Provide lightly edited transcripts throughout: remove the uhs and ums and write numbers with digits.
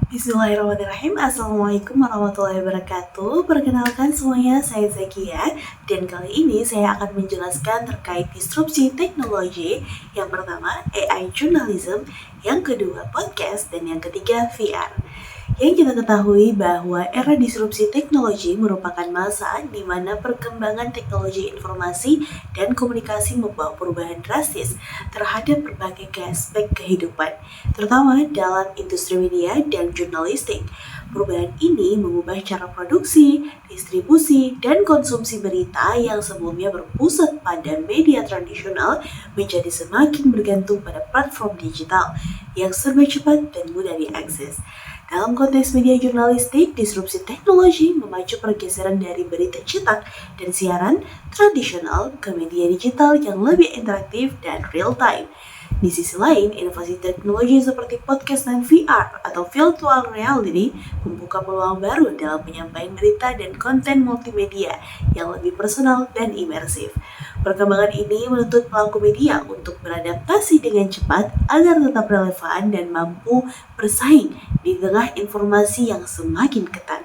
Bismillahirrahmanirrahim. Assalamualaikum warahmatullahi wabarakatuh. Perkenalkan semuanya, saya Zakia. Dan kali ini saya akan menjelaskan terkait disrupsi teknologi. Yang pertama, AI journalism. Yang kedua, podcast. Dan yang ketiga, VR. Yang kita ketahui bahwa era disrupsi teknologi merupakan masa di mana perkembangan teknologi informasi dan komunikasi membawa perubahan drastis terhadap berbagai aspek kehidupan, terutama dalam industri media dan jurnalistik. Perubahan ini mengubah cara produksi, distribusi, dan konsumsi berita yang sebelumnya berpusat pada media tradisional menjadi semakin bergantung pada platform digital yang serba cepat dan mudah diakses. Dalam konteks media jurnalistik, disrupsi teknologi memacu pergeseran dari berita cetak dan siaran tradisional ke media digital yang lebih interaktif dan real-time. Di sisi lain, inovasi teknologi seperti podcast dan VR atau virtual reality membuka peluang baru dalam penyampaian berita dan konten multimedia yang lebih personal dan imersif. Perkembangan ini menuntut pelaku media untuk beradaptasi dengan cepat agar tetap relevan dan mampu bersaing di tengah informasi yang semakin ketat.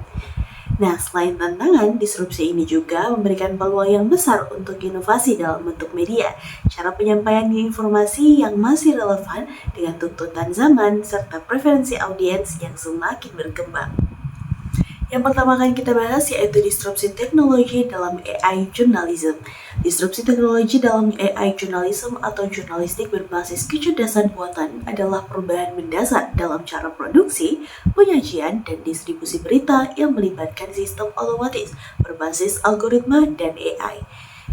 Nah, selain tantangan, disrupsi ini juga memberikan peluang yang besar untuk inovasi dalam bentuk media, cara penyampaian informasi yang masih relevan dengan tuntutan zaman, serta preferensi audiens yang semakin berkembang. Yang pertama akan kita bahas yaitu disrupsi teknologi dalam AI journalism. Disrupsi teknologi dalam AI journalism atau jurnalistik berbasis kecerdasan buatan adalah perubahan mendasar dalam cara produksi, penyajian, dan distribusi berita yang melibatkan sistem otomatis berbasis algoritma dan AI.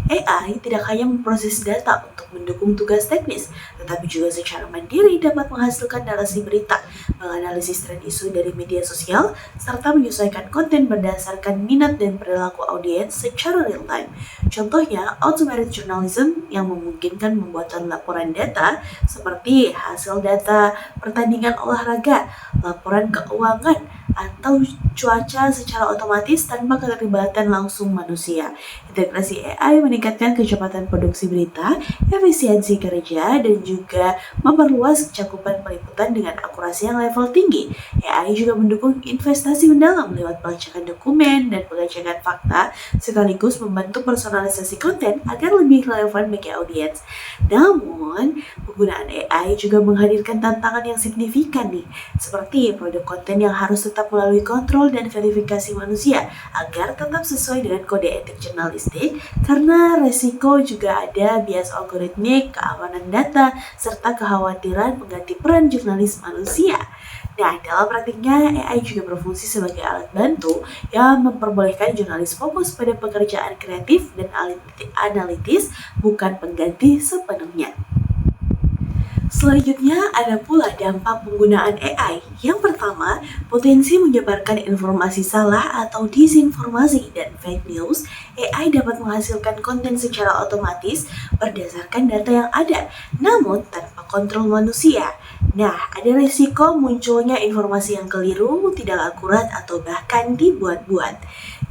AI tidak hanya memproses data untuk mendukung tugas teknis, tetapi juga secara mandiri dapat menghasilkan narasi berita, menganalisis tren isu dari media sosial, serta menyesuaikan konten berdasarkan minat dan perilaku audiens secara real-time. Contohnya, automated journalism yang memungkinkan pembuatan laporan data seperti hasil data pertandingan olahraga, laporan keuangan, atau cuaca secara otomatis tanpa keterlibatan langsung manusia. Integrasi AI meningkatkan kecepatan produksi berita, efisiensi kerja, dan juga memperluas cakupan peliputan dengan akurasi yang level tinggi. AI juga mendukung investasi mendalam lewat pelacakan dokumen dan pengecekan fakta, sekaligus membantu personalisasi konten agar lebih relevan bagi audiens. Namun, penggunaan AI juga menghadirkan tantangan yang signifikan nih, seperti produk konten yang harus tetap melalui kontrol dan verifikasi manusia agar tetap sesuai dengan kode etik jurnalistik, karena resiko juga ada bias algoritmik, keamanan data, serta kekhawatiran mengganti peran jurnalis manusia. Nah, dalam praktiknya, AI juga berfungsi sebagai alat bantu yang memperbolehkan jurnalis fokus pada pekerjaan kreatif dan analitis, bukan pengganti sepenuhnya. Selanjutnya ada pula dampak penggunaan AI. Yang pertama, potensi menyebarkan informasi salah atau disinformasi dan fake news. AI dapat menghasilkan konten secara otomatis berdasarkan data yang ada, namun tanpa kontrol manusia. Nah, ada risiko munculnya informasi yang keliru, tidak akurat, atau bahkan dibuat-buat.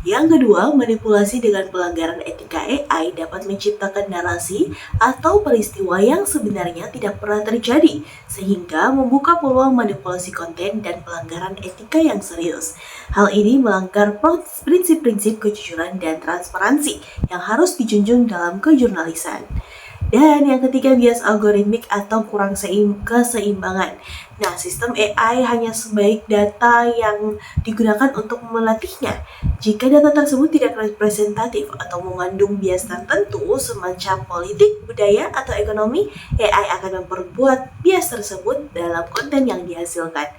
Yang kedua, manipulasi dengan pelanggaran etika AI dapat menciptakan narasi atau peristiwa yang sebenarnya tidak pernah terjadi, sehingga membuka peluang manipulasi konten dan pelanggaran etika yang serius. Hal ini melanggar prinsip-prinsip kejujuran dan transparansi yang harus dijunjung dalam kejurnalisan. Dan yang ketiga, bias algoritmik atau kurang keseimbangan. Nah, sistem AI hanya sebaik data yang digunakan untuk melatihnya. Jika data tersebut tidak representatif atau mengandung bias tertentu semacam politik, budaya, atau ekonomi, AI akan memperbuat bias tersebut dalam konten yang dihasilkan.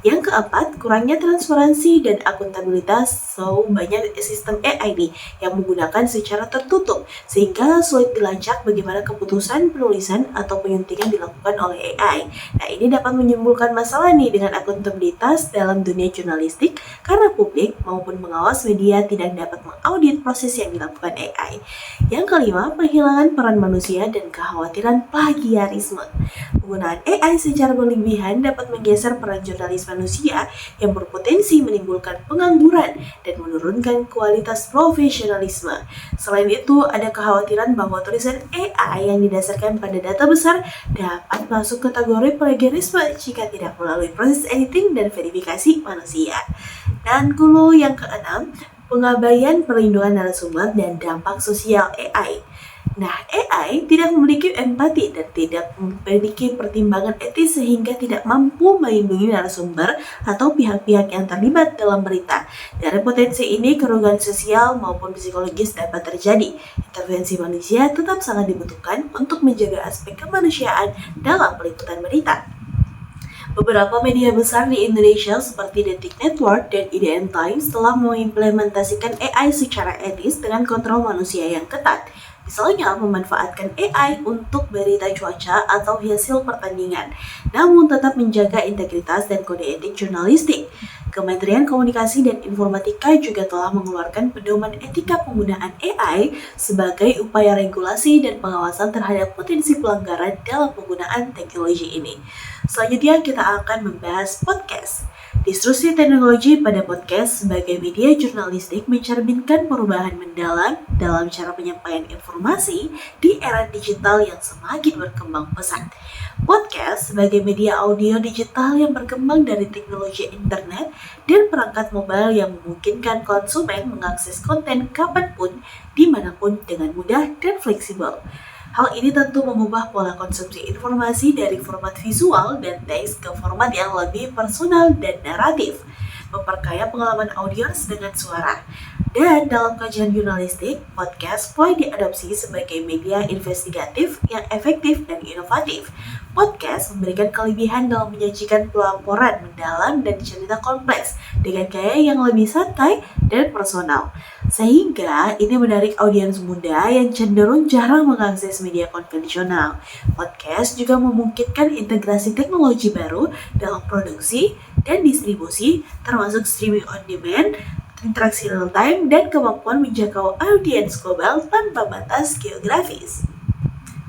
Yang keempat, kurangnya transparansi dan akuntabilitas. Banyak sistem AI nih yang menggunakan secara tertutup, sehingga sulit dilacak bagaimana keputusan penulisan atau penyuntikan dilakukan oleh AI. Nah, ini dapat menimbulkan masalah nih dengan akuntabilitas dalam dunia jurnalistik, karena publik maupun pengawas media tidak dapat mengaudit proses yang dilakukan AI. Yang kelima, penghilangan peran manusia dan kekhawatiran plagiarisme. Penggunaan AI secara berlebihan dapat menggeser peran jurnalis manusia yang berpotensi menimbulkan pengangguran dan menurunkan kualitas profesionalisme. Selain itu, ada kekhawatiran bahwa tulisan AI yang didasarkan pada data besar dapat masuk kategori plagiarisme jika tidak melalui proses editing dan verifikasi manusia. Dan clue yang keenam, pengabaian perlindungan narasumber dan dampak sosial AI. Nah, AI tidak memiliki empati dan tidak memiliki pertimbangan etis sehingga tidak mampu melindungi narasumber atau pihak-pihak yang terlibat dalam berita. Dari potensi ini, kerugian sosial maupun psikologis dapat terjadi. Intervensi manusia tetap sangat dibutuhkan untuk menjaga aspek kemanusiaan dalam peliputan berita. Beberapa media besar di Indonesia seperti Detik Network dan IDN Times telah mengimplementasikan AI secara etis dengan kontrol manusia yang ketat. Misalnya memanfaatkan AI untuk berita cuaca atau hasil pertandingan, namun tetap menjaga integritas dan kode etik jurnalistik. Kementerian Komunikasi dan Informatika juga telah mengeluarkan pedoman etika penggunaan AI sebagai upaya regulasi dan pengawasan terhadap potensi pelanggaran dalam penggunaan teknologi ini. Selanjutnya kita akan membahas podcast. Disrupsi teknologi pada podcast sebagai media jurnalistik mencerminkan perubahan mendalam dalam cara penyampaian informasi di era digital yang semakin berkembang pesat. Podcast sebagai media audio digital yang berkembang dari teknologi internet dan perangkat mobile yang memungkinkan konsumen mengakses konten kapanpun, dimanapun dengan mudah dan fleksibel. Hal ini tentu mengubah pola konsumsi informasi dari format visual dan teks ke format yang lebih personal dan naratif, memperkaya pengalaman audiens dengan suara. Dan dalam kajian jurnalistik, podcast mulai diadopsi sebagai media investigatif yang efektif dan inovatif. Podcast memberikan kelebihan dalam menyajikan pelaporan mendalam dan cerita kompleks dengan gaya yang lebih santai dan personal. Sehingga ini menarik audiens muda yang cenderung jarang mengakses media konvensional. Podcast juga memungkinkan integrasi teknologi baru dalam produksi dan distribusi, termasuk streaming on demand, interaksi real time, dan kemampuan menjangkau audiens global tanpa batas geografis.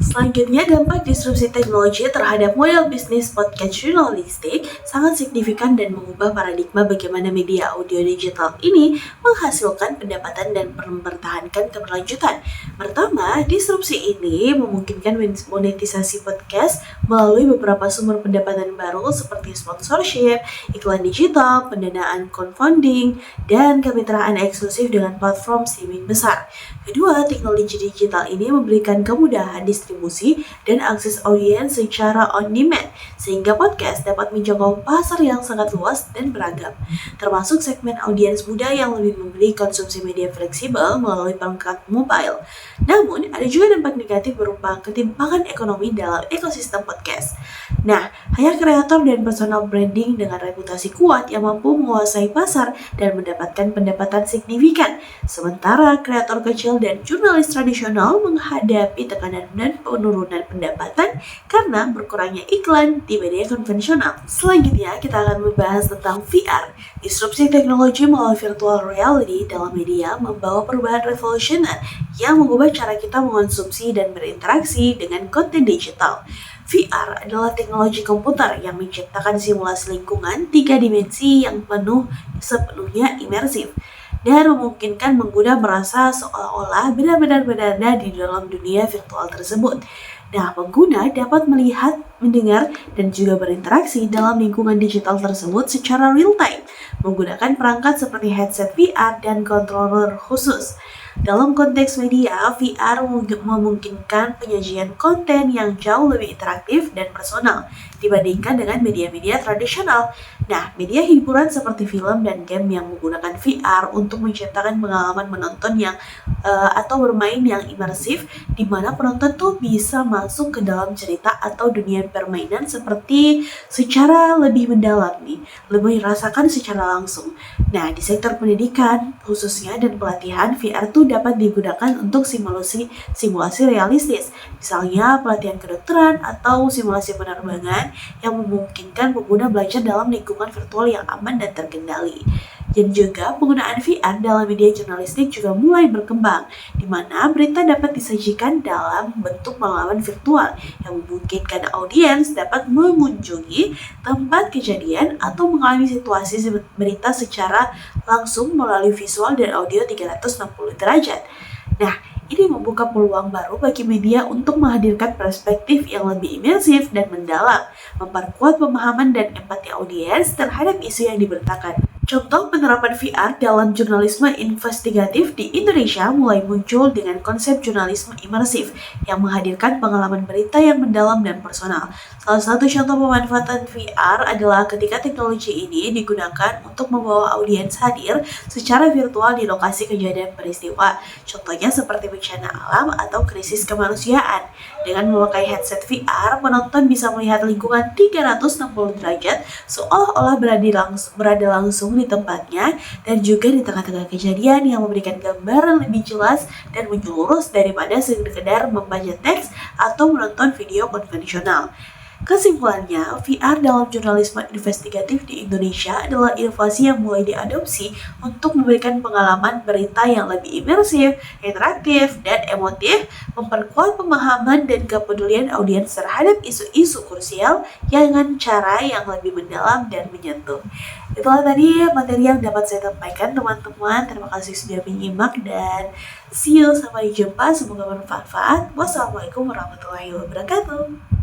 Selanjutnya, dampak disrupsi teknologi terhadap model bisnis podcast jurnalistik sangat signifikan dan mengubah paradigma bagaimana media audio digital ini menghasilkan pendapatan dan mempertahankan keberlanjutan. Pertama, disrupsi ini memungkinkan monetisasi podcast melalui beberapa sumber pendapatan baru seperti sponsorship, iklan digital, pendanaan crowdfunding, dan kemitraan eksklusif dengan platform streaming besar. Kedua, teknologi digital ini memberikan kemudahan distribusi dan akses audiens secara on demand, sehingga podcast dapat menjangkau pasar yang sangat luas dan beragam, termasuk segmen audiens muda yang lebih memilih konsumsi media fleksibel melalui perangkat mobile. Namun, ada juga dampak negatif berupa ketimpangan ekonomi dalam ekosistem podcast. Nah, hanya kreator dan personal branding dengan reputasi kuat yang mampu menguasai pasar dan mendapatkan pendapatan signifikan, sementara kreator kecil dan jurnalis tradisional menghadapi tekanan dan penurunan pendapatan karena berkurangnya iklan di media konvensional. Selanjutnya, kita akan membahas tentang VR. Disrupsi teknologi melalui virtual reality dalam media membawa perubahan revolusioner yang mengubah cara kita mengonsumsi dan berinteraksi dengan konten digital. VR adalah teknologi komputer yang menciptakan simulasi lingkungan 3 dimensi yang sepenuhnya imersif dan memungkinkan pengguna merasa seolah-olah benar-benar berada di dalam dunia virtual tersebut. Nah, pengguna dapat melihat, mendengar, dan juga berinteraksi dalam lingkungan digital tersebut secara real-time menggunakan perangkat seperti headset VR dan controller khusus. Dalam konteks media, VR memungkinkan penyajian konten yang jauh lebih interaktif dan personal dibandingkan dengan media-media tradisional. Nah, media hiburan seperti film dan game yang menggunakan VR untuk menciptakan pengalaman menonton yang atau bermain yang imersif, di mana penonton tuh bisa masuk ke dalam cerita atau dunia permainan seperti secara lebih mendalam nih, lebih rasakan secara langsung. Nah, di sektor pendidikan khususnya dan pelatihan, VR tuh dapat digunakan untuk simulasi realistis, misalnya pelatihan kedokteran atau simulasi penerbangan yang memungkinkan pengguna belajar dalam lingkungan virtual yang aman dan terkendali. Dan juga penggunaan VR dalam media jurnalistik juga mulai berkembang, di mana berita dapat disajikan dalam bentuk pengalaman virtual yang memungkinkan audiens dapat mengunjungi tempat kejadian atau mengalami situasi berita secara langsung melalui visual dan audio 360 derajat. Nah, Ini membuka peluang baru bagi media untuk menghadirkan perspektif yang lebih imersif dan mendalam, memperkuat pemahaman dan empati audiens terhadap isu yang diberitakan. Contoh penerapan VR dalam jurnalisme investigatif di Indonesia mulai muncul dengan konsep jurnalisme imersif yang menghadirkan pengalaman berita yang mendalam dan personal. Salah satu contoh pemanfaatan VR adalah ketika teknologi ini digunakan untuk membawa audiens hadir secara virtual di lokasi kejadian peristiwa. Contohnya seperti bencana alam atau krisis kemanusiaan. Dengan memakai headset VR, penonton bisa melihat lingkungan 360 derajat seolah-olah berada langsung di tempatnya dan juga di tengah-tengah kejadian yang memberikan gambaran lebih jelas dan menyeluruh daripada sekedar membaca teks atau menonton video konvensional. Kesimpulannya, VR dalam jurnalisme investigatif di Indonesia adalah inovasi yang mulai diadopsi untuk memberikan pengalaman berita yang lebih imersif, interaktif, dan emotif, memperkuat pemahaman dan kepedulian audiens terhadap isu-isu krusial dengan cara yang lebih mendalam dan menyentuh. Itulah tadi materi yang dapat saya sampaikan teman-teman. Terima kasih sudah menyimak dan see you, sampai jumpa. Semoga bermanfaat. Wassalamualaikum warahmatullahi wabarakatuh.